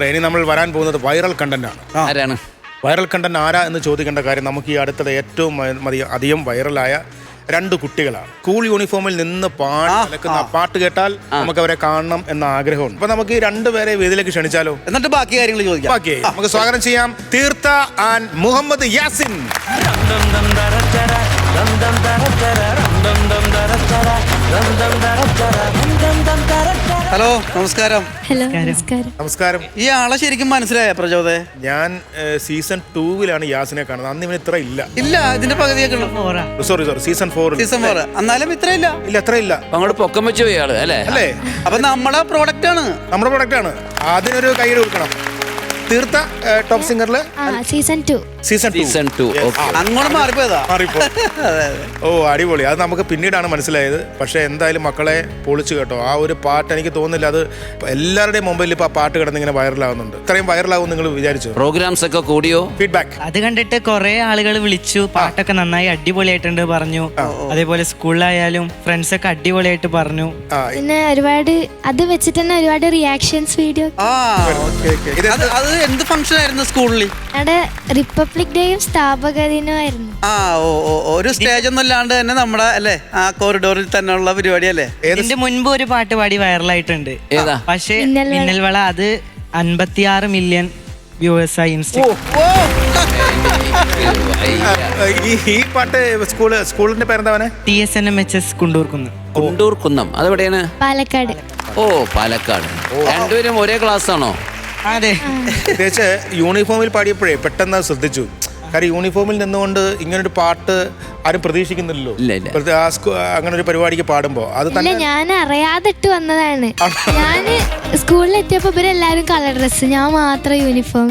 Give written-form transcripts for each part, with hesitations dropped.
ഇനി നമ്മൾ വരാൻ പോകുന്നത് വൈറൽ കണ്ടന്റ് ആണ്. ആരാണ് വൈറൽ കണ്ടന്റ് ആരാ എന്ന് ചോദിക്കേണ്ട കാര്യം, നമുക്ക് ഈ അടുത്തത് ഏറ്റവും അധികം വൈറലായ 2 കുട്ടികളാണ്. സ്കൂൾ യൂണിഫോമിൽ നിന്ന് പാടുന്ന പാട്ട് കേട്ടാൽ നമുക്ക് അവരെ കാണണം എന്ന ആഗ്രഹമുണ്ട്. അപ്പൊ നമുക്ക് ഈ 2 പേരെ വേദിയിലേക്ക് ക്ഷണിച്ചാലോ? എന്നിട്ട് ബാക്കി കാര്യങ്ങൾ ചോദിക്കാം. ബാക്കി നമുക്ക് സ്വാഗതം ചെയ്യാം തീർത്ത ആൻഡ് മുഹമ്മദ് യാസിൻ. ഹലോ, നമസ്കാരം. ഹലോ, നമസ്കാരം. നമസ്കാരം. ഈ ആളെ ശരിക്കും മനസ്സിലായ പ്രചോദയ? ഞാൻ സീസൺ 2-ലാണ് യാസിനെ കാണുന്നത്. അന്ന് ഇവന് ഇത്ര ഇല്ല. ഇതിന്റെ പകുതിയൊക്കെ സോറി സീസൺ 4. എന്നാലും ഇത്ര ഇല്ല. അത്ര ഇല്ല. അങ്ങോട്ട് പൊക്കം വെച്ച് പോയി ആള് അല്ലേ? അപ്പൊ നമ്മുടെ പ്രോഡക്റ്റ് ആണ്. അതിനൊരു കൈ കൊടുക്കണം. തീർത്ത ടോപ്പ് സിംഗറില് സീസൺ 2. സീസൺ 2 അങ്ങോട്ട് മാറിപ്പോയതാ. ഓ അടിപൊളി. അത് നമുക്ക് പിന്നീടാണ് മനസ്സിലായത്. പക്ഷെ എന്തായാലും മക്കളെ പൊളിച്ചു കേട്ടോ. ആ ഒരു പാട്ട് എനിക്ക് തോന്നുന്നില്ല അത് എല്ലാവരുടെയും മൊബൈലിൽ ഇപ്പൊ ആ പാട്ട് കിടന്ന് ഇങ്ങനെ വൈറലാവുന്നുണ്ട്. ഇത്രയും വൈറലാവും നിങ്ങൾ വിചാരിച്ചു? പ്രോഗ്രാംസ് ഒക്കെ കൂടിയോ? ഫീഡ്ബാക്ക് അത് കണ്ടിട്ട് കുറെ ആളുകൾ വിളിച്ചു, പാട്ടൊക്കെ നന്നായി അടിപൊളിയായിട്ടുണ്ട് പറഞ്ഞു. അതേപോലെ സ്കൂളിലായാലും ഫ്രണ്ട്സ് ഒക്കെ അടിപൊളിയായിട്ട് പറഞ്ഞു. പിന്നെ ഒരുപാട് അത് വെച്ചിട്ട് തന്നെ ഒരുപാട് റിയാക്ഷൻസ് വീഡിയോ. അത് എന്ത് ഫംഗ്ഷൻ ആയിരുന്നു സ്കൂളിൽ? അവിടെ റിപ്പബ്ലിക് ഡേയും സ്ഥാപക ദിനമായിരുന്നു. ഒരു സ്റ്റേജ് ഒന്നും ഇല്ലാണ്ട് തന്നെ നമ്മുടെ അല്ലേ ആ കോറിഡോറിൽ തന്നെ ഉള്ള പരിപാടി അല്ലേ? ഇതിന്റെ മുൻപ് ഒരു പാട്ട് പാടി വൈറലായിട്ടുണ്ട്. പക്ഷേ മിന്നൽവള അത് 56 മില്യൺ വ്യൂവേഴ്സായി ഇൻസ്റ്റാഗ്രാം. ഈ പാട്ട് സ്കൂളിന്റെ പേരെന്താ? TSNMHS കുണ്ടൂർക്കുന്നം. അതെവിടെയാണ്? പാലക്കാട്. ഓ, പാലക്കാട്. രണ്ടുപേരും ഒരേ ക്ലാസ് ആണോ? അതെ. പ്രത്യേകിച്ച് യൂണിഫോമിൽ പാടിയപ്പോഴേ പെട്ടെന്ന് ശ്രദ്ധിച്ചു. കാര്യം യൂണിഫോമിൽ നിന്നുകൊണ്ട് ഇങ്ങനൊരു പാട്ട് ആരും പ്രതീക്ഷിക്കുന്നില്ലല്ലോ. അങ്ങനെ ഒരു പരിപാടിക്ക് പാടുമ്പോ അത് തന്നെ ഞാൻ അറിയാതെ ഇട്ട് വന്നതാണ്. ഞാന് സ്കൂളിലെത്തിയപ്പോ ഇവരെല്ലാരും കളർ ഡ്രസ്, ഞാൻ മാത്രം യൂണിഫോം.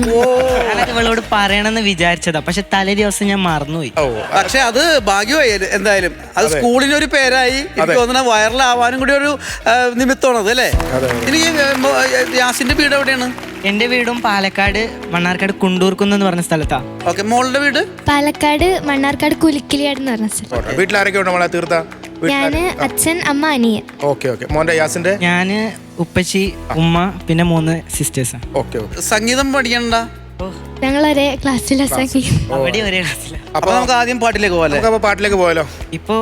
ഞാനത് ഇവളോട് പറയണമെന്ന് വിചാരിച്ചതാ, പക്ഷെ തലേ ദിവസം ഞാൻ മറന്നുപോയി. പക്ഷെ അത് ഭാഗ്യമായി. എന്തായാലും അത് സ്കൂളിനൊരു പേരായി. എനിക്ക് തോന്നുന്ന വൈറലാവാനും കൂടി ഒരു നിമിത്തമാണത് അല്ലേ? ഇനി യാസിന്റെ വീട് എവിടെയാണ്? എന്റെ വീടും പാലക്കാട് മണ്ണാർക്കാട് കുണ്ടൂർക്കുന്ന് എന്ന് പറഞ്ഞ സ്ഥലത്താ. ഓക്കെ, മോളുടെ വീട് പാലക്കാട് മണ്ണാർക്കാട് കുലിക്കിലിയാട് എന്ന് പറഞ്ഞ സ്ഥലം. വീട്ടിലാരൊക്കെ ഉണ്ട് മോളെ തീർത്ത? ഞാന്, അച്ഛൻ, അമ്മ, അനിയൻ. ഓക്കെ. മോന്റെ യാസിന്റെ? ഞാന്, ഉപ്പച്ചി, ഉമ്മ, പിന്നെ 3 സിസ്റ്റേഴ്സാ. ഓക്കെ. സംഗീതം പഠിക്കണ്ട? ഞങ്ങൾ ഒരേ ക്ലാസ്സിലെ സംഗീതം. അവിടെ ഒരേ ക്ലാസ്സില. അപ്പൊ നമുക്ക് ആദ്യം പാട്ടിലേക്ക് പോയാലോ? ഇപ്പൊ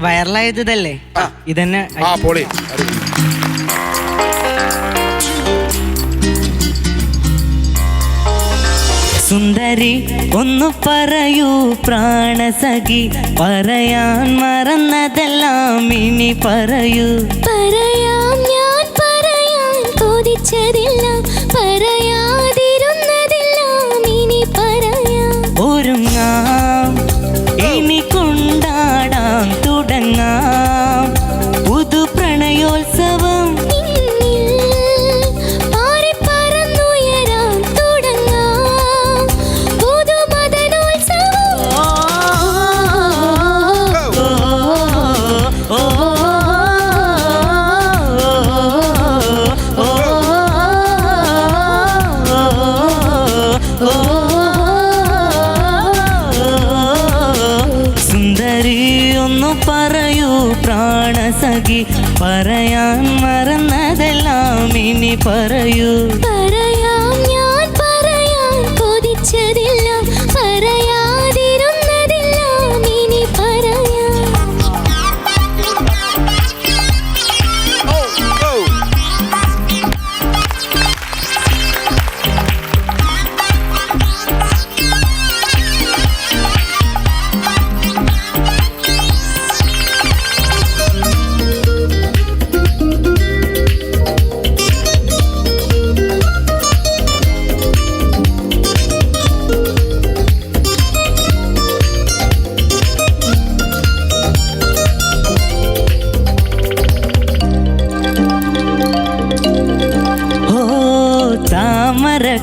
വൈറലായത് ഇതല്ലേ, ഇതന്നെ. പൊളി. സുന്ദരി ഒന്നു പറയൂ പ്രാണസഖി, പറയാൻ മറന്നതെല്ലാം ഇനി പറയൂ. പറയാം ഞാൻ പറയാൻ കൊതിച്ചതെല്ലാം, പറയാതിരുന്നതെല്ലാം ഇനി പറയാം. ഒരുങ്ങാം, ഇനി കൊണ്ടാടാം, തുടങ്ങാം പുതു പ്രണയോത്സവം. പറയൂ പ്രാണസഖി, പറയാൻ മറന്നതെല്ലാം ഇനി പറയൂ. പറയാം ഞാൻ പറയാൻ കൊതിച്ചതെല്ലാം, പറയാതിരുന്നതെല്ലാം ഇനി പറയാം.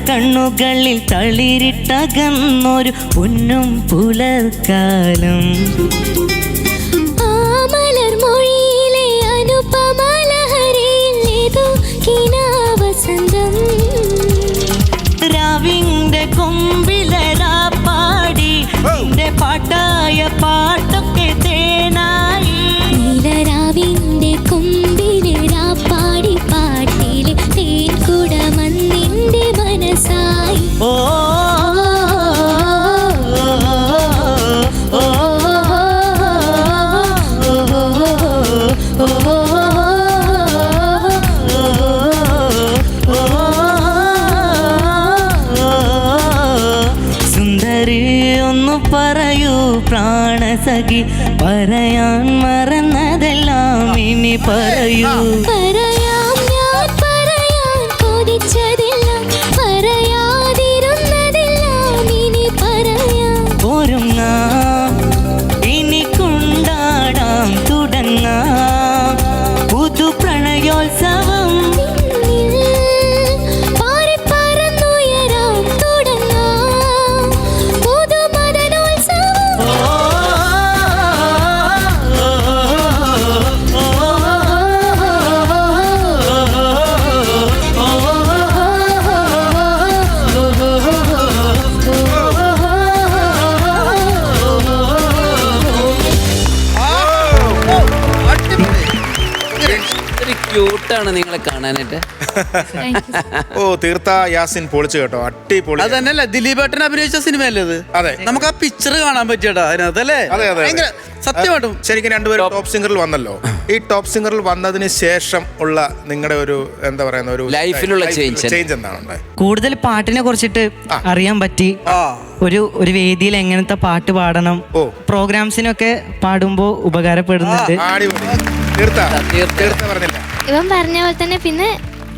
കണ്ണുകളിൽ തളിരിട്ടകന്നൊരു പൊന്നും പുലർക്കാലം. ആ മലർമൊഴിയിലെ അനുപമലഹരിയിൽ ഏതോ കിനാവസന്തം. രാവിന്റെ കൊമ്പിലരാ പാടി നിന്റെ പാട്ടായ പാട്ടൊക്കെ തേനായി. നീലരാവിന്റെ കൊമ്പിലരാ പാടി പാട്ടിലെ തേൻ കുടമന്നിന്റെ മന ഓ സുന്ദരി ഒന്ന് പറയൂ പ്രാണസഖി, പറയാൻ മറന്നതെല്ലാം ഇനി പറയൂ. പറയാം ഞാൻ പറയാൻ കൊതിച്ചതെല്ലാം, പറയാതിരുന്നതെല്ലാം ഇനി പറയാം. ഒരുങ്ങാം ഇനി കൊണ്ടാടാം തുടങ്ങാം പുതു പ്രണയോത്സവം. പാറിപ്പറന്നുയരാം തുടങ്ങാം പുതുമദനോത്സവം. ക്യൂട്ടാണ് നിങ്ങളെ കാണാനായിട്ട്. ഓ തീർത്ത യാസിൻ പൊളിച്ചു കേട്ടോ, അടിപൊളി. അത് തന്നെയല്ല ദിലീപേട്ടൻ അഭിനയിച്ച സിനിമയല്ലേ അത്? അതെ. നമുക്ക് ആ പിക്ചർ കാണാൻ പറ്റിയടാ അതിനകത്ത് അല്ലേ? അതെ, അതെ. ഭയങ്കര സത്യമായിട്ടും. ശരിക്കും രണ്ടുപേരും ടോപ്പ് സിംഗറിൽ വന്നല്ലോ. ഈ ടോപ്പ് സിംഗറിൽ വന്നതിന് ശേഷം ഉള്ള നിങ്ങളുടെ ഒരു എന്താ പറയുന്ന ഒരു ലൈഫിലുള്ള ചേഞ്ച് എന്താണ് ഉണ്ടായത്? കൂടുതൽ പാട്ടിനെ കുറിച്ചിട്ട് അറിയാൻ പറ്റി. ആ ഒരു വേദിയിൽ എങ്ങനത്തെ പാട്ട് പാടണം, ഓ. പ്രോഗ്രാംസിനൊക്കെ പാടുമ്പോൾ ഉപകാരപ്പെടുന്നുണ്ട്. അടിപൊളി. തീർത്ത പറഞ്ഞില്ല. ഇവൻ പറഞ്ഞ പോലെ തന്നെ പിന്നെ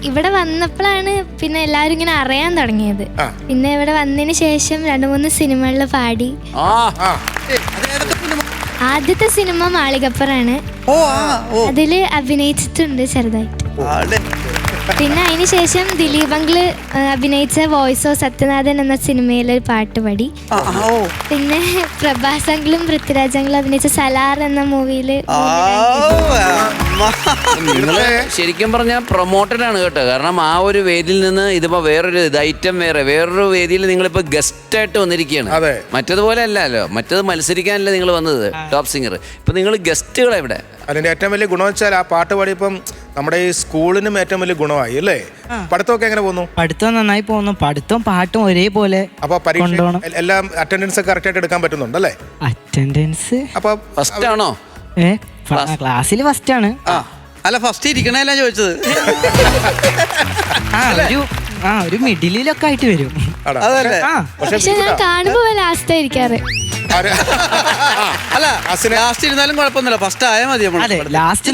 ഇവിടെ വന്നപ്പോഴാണ് പിന്നെ എല്ലാവരും ഇങ്ങനെ അറിയാൻ തുടങ്ങിയത്. ആ. പിന്നെ ഇവിടെ വന്നതിന് ശേഷം 2-3 സിനിമകളിൽ പാടി. ആ ആ ആദ്യത്തെ സിനിമ മാളികപ്പുറാണ്. ഓ ആ ഓ അതില് അഭിനയിച്ചിട്ടുണ്ട് ചെറുതായിട്ട്. ആടെ. പിന്നെ അതിന് ശേഷം ദിലീപ് അങ്കിള് അഭിനയിച്ച വോയിസ് ഓഫ് സത്യനാഥൻ എന്ന സിനിമയിൽ ഒരു പാട്ട് പാടി. ആ, ആ, ഓ പിന്നെ പ്രഭാസ് അങ്കിളും പൃഥ്വിരാജ് അങ്കിളും അഭിനയിച്ച സലാർ എന്ന മൂവിയില് ആ, അമ്മ. നിങ്ങള് ശരിക്കും പറഞ്ഞാൽ പ്രൊമോട്ടഡ് ആണ് കേട്ടോ. കാരണം ആ ഒരു വേദിയിൽ നിന്ന് ഇതിപ്പോ വേറൊരു ഐറ്റം വേറൊരു വേദിയിൽ നിങ്ങളിപ്പോ ഗസ്റ്റ് ആയിട്ട് വന്നിരിക്കുകയാണ്. അതെ. മറ്റതുപോലെ അല്ലല്ലോ, മറ്റത് മത്സരിക്കാനല്ല നിങ്ങൾ വന്നത് ടോപ്പ് സിംഗർ. ഇപ്പൊ നിങ്ങൾ ഗസ്റ്റുകളെ ഇവിടെ. അതിന്റെ ഏറ്റവും വലിയ ഗുണം വെച്ചാൽ ആ പാട്ട് പാടിയപ്പം നമ്മുടെ ഈ സ്കൂളിനും ഏറ്റവും വലിയ ഗുണമായി അല്ലേ? പഠിത്തമൊക്കെ എങ്ങനെ പോകുന്നു? പഠിത്തം നന്നായി പോകുന്നു. പഠിത്തവും പാട്ടും ഒരേപോലെ അപ്പൊ പരീക്ഷ കൊണ്ടുപോകണം. എല്ലാം അറ്റൻഡൻസ് കറക്റ്റ് ആയിട്ട് എടുക്കാൻ പറ്റുന്നുണ്ട് അല്ലേ? അറ്റൻഡൻസ് അപ്പൊ ഫസ്റ്റ് ആണോ? ക്ലാസ്സിൽ ഫസ്റ്റ് ആണ്. ആ അല്ല ഫസ്റ്റ് ഇരിക്കണല്ല ചോദിച്ചത്. ഒരു മിഡിലൊക്കെ ആയിട്ട് വരും. ആടാ. അതല്ലേ? ആ പക്ഷെ ഞാൻ കാണുമ്പോ ലാസ്റ്റ് ആയിരിക്കാറ്. ആര്? അല്ല ലാസ്റ്റ് ഇരുന്നാലും കുഴപ്പമൊന്നുമില്ല, ഫസ്റ്റ് ആയാൽ മതി. അതെ, ലാസ്റ്റ്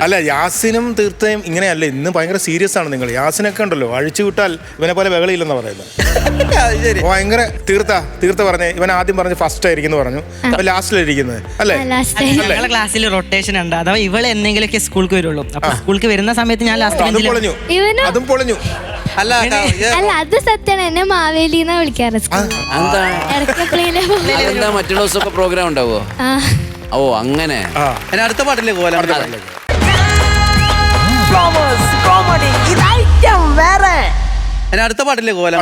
അല്ല യാസിനും തീർച്ചയായും ഇങ്ങനെയല്ല. ഇന്ന് ഭയങ്കര സീരിയസ് ആണ് നിങ്ങൾ. യാസിനൊക്കെ ഉണ്ടല്ലോ അഴിച്ചു വിട്ടാൽ ഇവനെ പോലെ ബഹളിയില്ലെന്നാ പറയുന്നത്. ശരി. ഭയങ്കര തീർത്ത പറഞ്ഞേ. ഇവൻ ആദ്യം പറഞ്ഞ് ഫസ്റ്റ് ആയിരിക്കും പറഞ്ഞു, അപ്പൊ ലാസ്റ്റിലിരിക്കുന്നത് അല്ലേ? ലാസ്റ്റ് ഞങ്ങളുടെ ക്ലാസ്സിൽ റൊട്ടേഷൻ ഉണ്ട്. അഥവാ ഇവള് എന്തെങ്കിലുമൊക്കെ സ്കൂൾക്ക് വരുള്ളൂ. അപ്പൊ സ്കൂൾക്ക് വരുന്ന സമയത്ത് ഞാൻ ലാസ്റ്റ് അതും പൊളിഞ്ഞു. ഇവനും അതും പൊളിഞ്ഞു. അല്ല അല്ല അത് സത്യമാണ്. എന്നെ മാവേലിന്നാ വിളിക്കാറ്. എന്താ ഇടയ്ക്കപ്പള്ളിയിലെ അതെന്താ മറ്റുള്ള ദിവസമൊക്കെ പ്രോഗ്രാം ഉണ്ടാവോ? ഓ അങ്ങനെ. അതിന് അടുത്ത പാട്ടിലേക്ക് പോലെ അടുത്ത പാട്ടിലേക്ക് പോലെ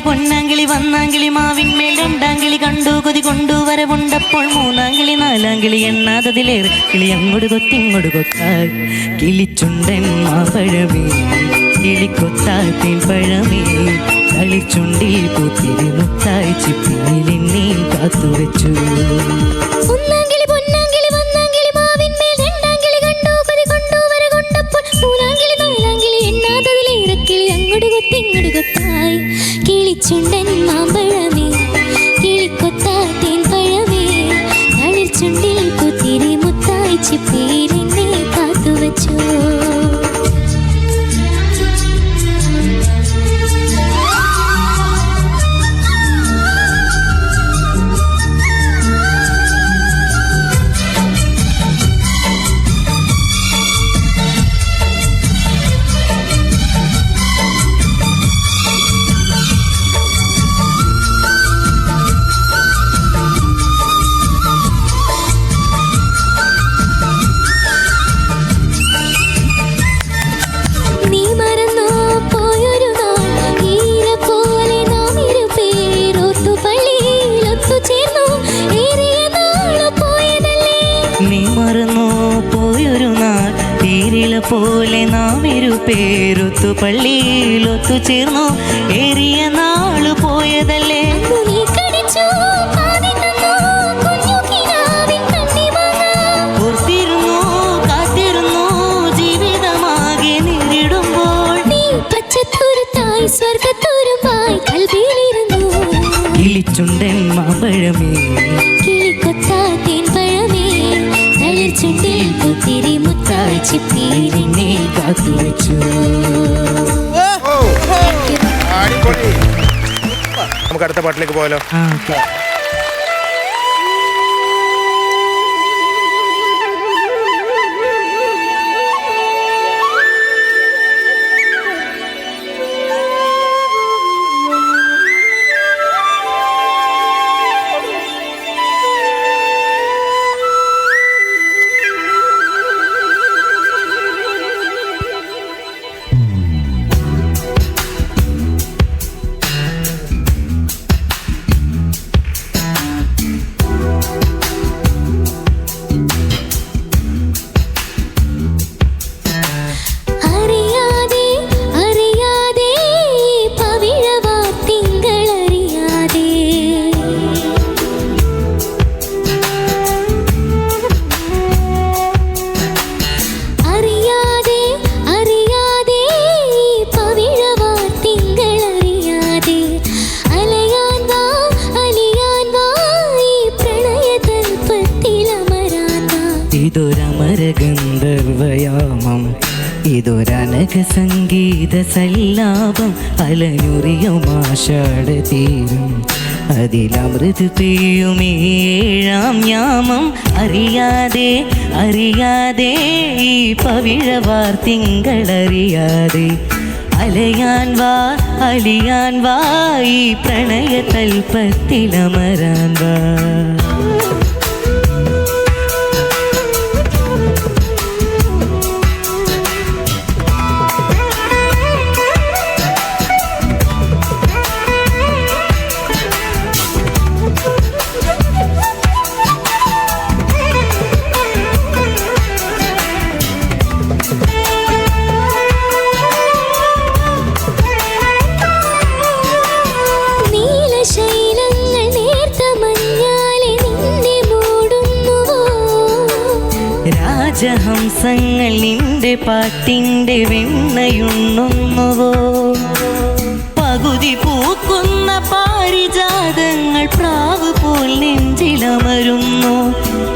പൊന്നാങ്കിളി വന്നാങ്കിളി മാവിന്മേൽ രണ്ടാങ്കിളി കണ്ടു കൊതി കൊണ്ടുവരവുണ്ടപ്പോൾ മൂന്നാങ്കിളി നാലാങ്കിളി എണ്ണാതതിലേറെ കിളി അങ്ങോട്ട് കൊത്തിങ്ങോട്ട് കൊത്താൽ കിളിച്ചുണ്ടൻ മാമ്പഴമേ കിളിക്കൊത്താത്തേൻ പഴമേ കളിച്ചുണ്ടിൽ പൂത്തിരി മുത്തായി ചിപ്പിയിൽ എന്നെ കാത്തുവെച്ചു. കിളിച്ചുണ്ടൻ മാമ്പഴമേ കിളിക്കൊത്താത്തേൻ പഴമേ കളിച്ചുണ്ടിൽ പുത്തിരി മുത്തായി ചിപ്പേരെന്നെ കാത്തുവച്ചു. മറന്നു പോയൊരു നാൾ തീരില പോലെ നാം ഇരുപേരൊത്തു പള്ളിയിൽ ഒത്തുചേർന്നു ഏറിയ നാള് പോയതല്ലേ ഓർത്തിരുന്നു കാത്തിരുന്നു ജീവിതമാകെ നേരിടുമ്പോൾ സ്വർഗത്തോരുമായി കൽവിയിലിരുന്നു കിളിച്ചുണ്ടൻ മാമ്പഴമേ കിളിക്കൊത്താത്തേൻ പഴമേ തളിർച്ചുണ്ടിൽ പുത്തിരി മുത്തായി ചിപ്പിരിനെ കാത്തുവച്ചു. അടിപൊളി. നമുക്ക് അടുത്ത പാട്ടിലേക്ക് പോയാലോ? ഓക്കെ. ഇതൊരമരഗന്ധർവയാമം ഇതൊരനഘ സംഗീത സല്ലാപം അലനുറിയുമാഷാട തീരും അതിലമൃത് പെയ്യുമേഴാം യാമം അറിയാതെ അറിയാതെ ഈ പവിഴവാർ തിങ്കളറിയാതെ അലയാൻ വാ അലിയാൻ വാ ഈ പ്രണയ തൽപ്പത്തിലമരാൻ വാ. രാജഹംസങ്ങൾ നിന്റെ പാട്ടിൻ്റെ വെണ്ണയുണ്ണുന്നുവോ പകുതി പൂക്കുന്ന പാരിജാതങ്ങൾ പ്രാവ് പോൽ നെഞ്ചിലമരുന്നു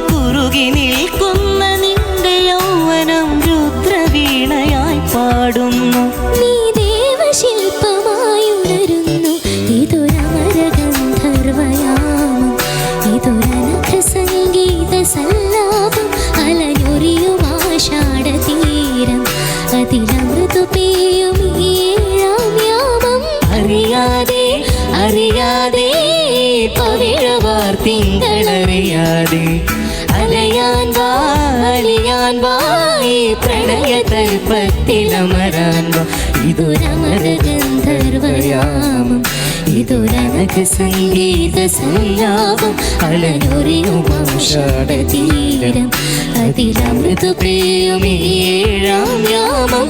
കുറുകി നിൽക്കുന്ന നിന്റെ യൗവനം രുദ്രവീണയായി പാടുന്നു നീ ദേവശില്പമായി ഉണരുന്നു ഇതൊരമരഗന്ധർവയാമം ഇതൊരനഘ സംഗീത സല്ലാപം അലഞ്ഞൊറിയുമാഷാഢതീരം അതിലമൃതു പെയ്യും ഏഴാം യാമം അറിയാതെ അറിയാതെ പവിഴവാർ തിങ്കളറിയാതെ അലയാൻ വാ അലിയാൻ വാ ഈ പ്രണയ തൽപ്പത്തിലമരാൻ വാ. ഇതൊരമരഗന്ധർവയാമം ഇതൊരനഘ സംഗീത സല്ലാപം അലഞ്ഞൊറിയുമാഷാഢതീരം അതിലമൃതു പെയ്യും ഏഴാം യാമം.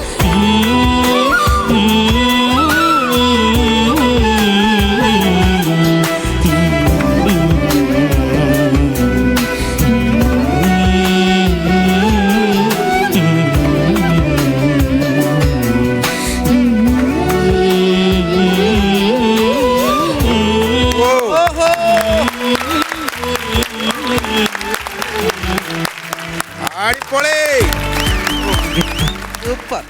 അടിപൊളി. സൂപ്പർ.